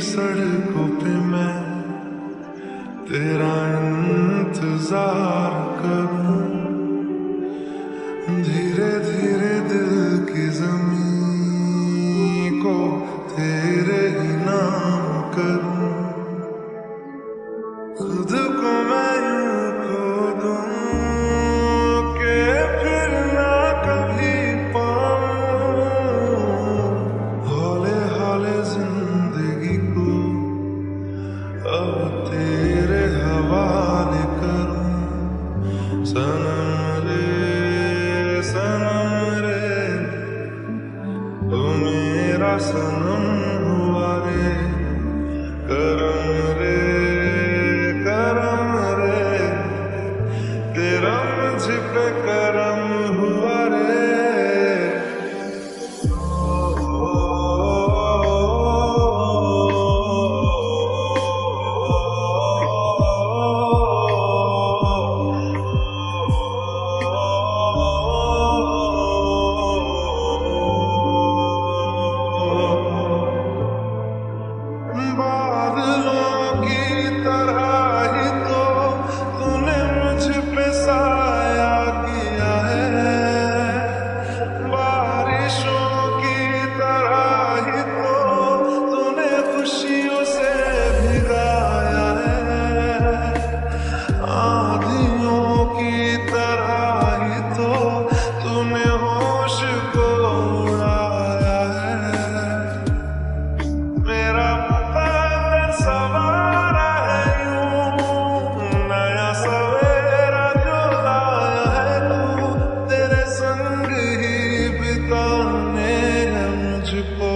सड़कों पे मैं तेरा इंतजार करूं, धीरे धीरे दिल की जमीन को तेरे ही नाम करूं, खुद को मैं यूं खो दूं कि फिर ना कभी पाऊं, हौले हौले जिंदगी को अब तेरे हवाले करूं। सनम रे तू मेरा सनम हुआ रे, करम रे तेरा मुझ पे करम हुआ रे। बादलों की तरह ही तो तूने मुझ पे साया किया है, बारिशों की तरह ही तो तूने खुशियों से भिगाया है, आंधियों की तरह ही तो तूने होश को उड़ाया है। मेरा सवारा है यूं नया सवेरा जो लाया है तू, तेरे संग ही बिताने हैं मुझको